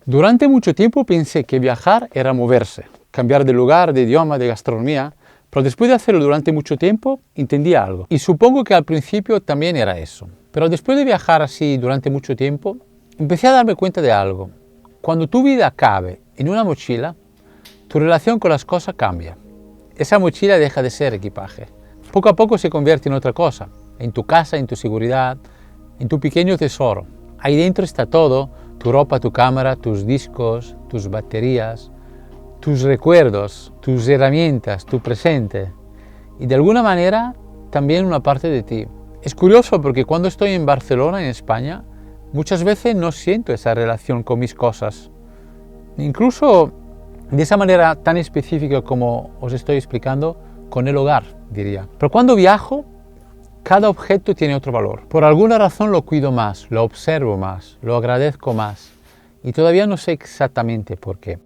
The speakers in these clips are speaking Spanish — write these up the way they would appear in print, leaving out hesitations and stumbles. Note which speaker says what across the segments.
Speaker 1: Durante mucho tiempo pensé que viajar era moverse, cambiar de lugar, de idioma, de gastronomía, pero después de hacerlo durante mucho tiempo entendí algo. Y supongo que al principio también era eso. Pero después de viajar así durante mucho tiempo, empecé a darme cuenta de algo. Cuando tu vida cabe en una mochila, tu relación con las cosas cambia. Esa mochila deja de ser equipaje. Poco a poco se convierte en otra cosa, en tu casa, en tu seguridad, en tu pequeño tesoro. Ahí dentro está todo, tu ropa, tu cámara, tus discos, tus baterías, tus recuerdos, tus herramientas, tu presente. Y de alguna manera también una parte de ti. Es curioso porque cuando estoy en Barcelona, en España, muchas veces no siento esa relación con mis cosas. Incluso de esa manera tan específica como os estoy explicando, con el hogar, diría. Pero cuando viajo, cada objeto tiene otro valor. Por alguna razón lo cuido más, lo observo más, lo agradezco más. Y todavía no sé exactamente por qué.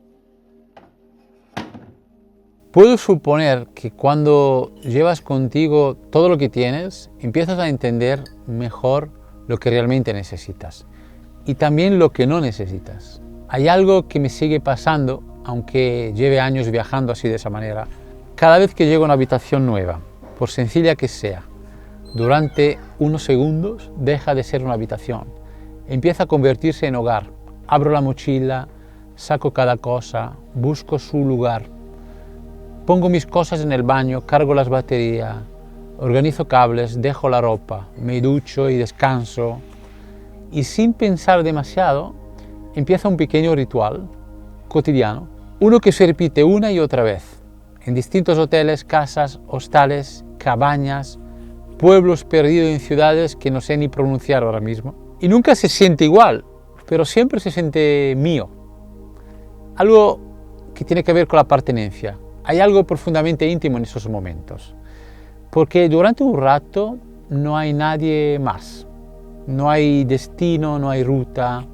Speaker 1: Puedo suponer que cuando llevas contigo todo lo que tienes, empiezas a entender mejor lo que realmente necesitas y también lo que no necesitas. Hay algo que me sigue pasando, aunque lleve años viajando así de esa manera. Cada vez que llego a una habitación nueva, por sencilla que sea, durante unos segundos deja de ser una habitación. Empieza a convertirse en hogar. Abro la mochila, saco cada cosa, busco su lugar. Pongo mis cosas en el baño, cargo las baterías, organizo cables, dejo la ropa, me ducho y descanso. Y sin pensar demasiado, empieza un pequeño ritual cotidiano, uno que se repite una y otra vez, en distintos hoteles, casas, hostales, cabañas, pueblos perdidos en ciudades que no sé ni pronunciar ahora mismo. Y nunca se siente igual, pero siempre se siente mío. Algo que tiene que ver con la pertenencia. Hay algo profundamente íntimo en esos momentos, porque durante un rato no hay nadie más, no hay destino, no hay ruta,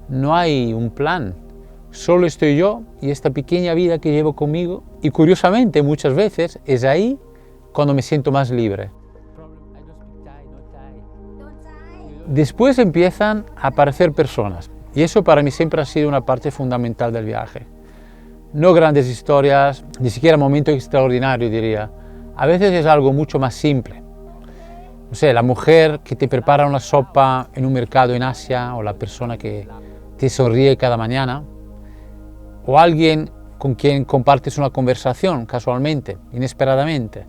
Speaker 1: no hay un plan, solo estoy yo y esta pequeña vida que llevo conmigo, y curiosamente muchas veces es ahí cuando me siento más libre. Después empiezan a aparecer personas, y eso para mí siempre ha sido una parte fundamental del viaje. No grandes historias, ni siquiera momentos extraordinarios, diría. A veces es algo mucho más simple. No sé, la mujer que te prepara una sopa en un mercado en Asia, o la persona que te sonríe cada mañana, o alguien con quien compartes una conversación casualmente, inesperadamente,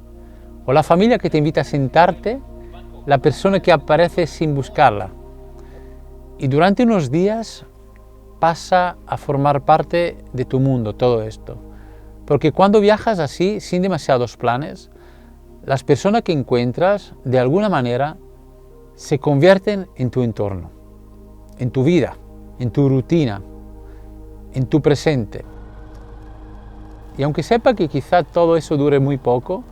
Speaker 1: o la familia que te invita a sentarte, la persona que aparece sin buscarla. Y durante unos días pasa a formar parte de tu mundo todo esto. Porque cuando viajas así, sin demasiados planes, las personas que encuentras, de alguna manera, se convierten en tu entorno, en tu vida, en tu rutina, en tu presente. Y aunque sepa que quizá todo eso dure muy poco,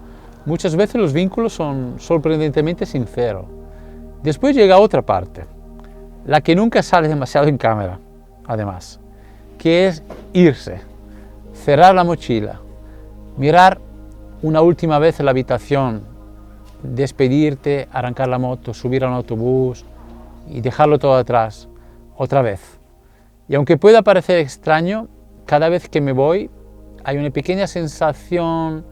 Speaker 1: muchas veces los vínculos son sorprendentemente sinceros. Después llega otra parte, la que nunca sale demasiado en cámara, además, que es irse, cerrar la mochila, mirar una última vez la habitación, despedirte, arrancar la moto, subir a un autobús y dejarlo todo atrás, otra vez. Y aunque pueda parecer extraño, cada vez que me voy hay una pequeña sensación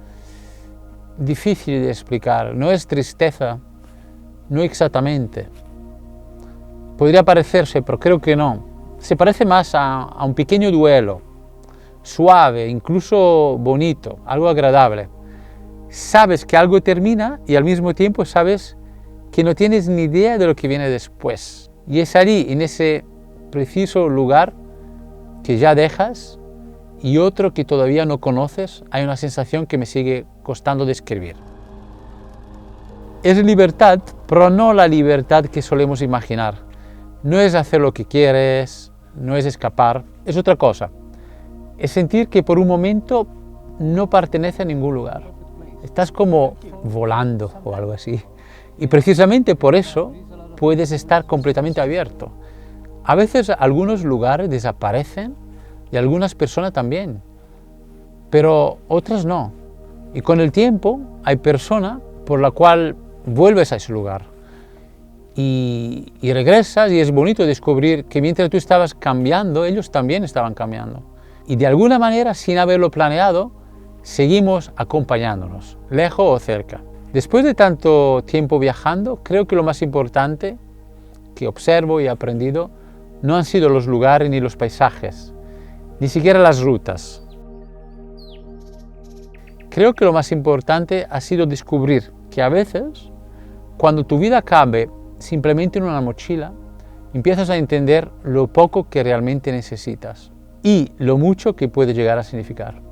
Speaker 1: difícil de explicar. No es tristeza, no exactamente. Podría parecerse, pero creo que no. Se parece más a un pequeño duelo, suave, incluso bonito, algo agradable. Sabes que algo termina y al mismo tiempo sabes que no tienes ni idea de lo que viene después. Y es allí, en ese preciso lugar que ya dejas y otro que todavía no conoces, hay una sensación que me sigue costando describir. Es libertad, pero no la libertad que solemos imaginar. No es hacer lo que quieres, no es escapar, es otra cosa. Es sentir que por un momento no pertenece a ningún lugar. Estás como volando o algo así. Y precisamente por eso puedes estar completamente abierto. A veces algunos lugares desaparecen y algunas personas también, pero otras no. Y con el tiempo hay personas por la cual vuelves a ese lugar. y regresas y es bonito descubrir que mientras tú estabas cambiando, ellos también estaban cambiando. Y de alguna manera, sin haberlo planeado, seguimos acompañándonos, lejos o cerca. Después de tanto tiempo viajando, creo que lo más importante que observo y he aprendido no han sido los lugares ni los paisajes, ni siquiera las rutas. Creo que lo más importante ha sido descubrir que a veces, cuando tu vida cabe simplemente en una mochila, empiezas a entender lo poco que realmente necesitas y lo mucho que puede llegar a significar.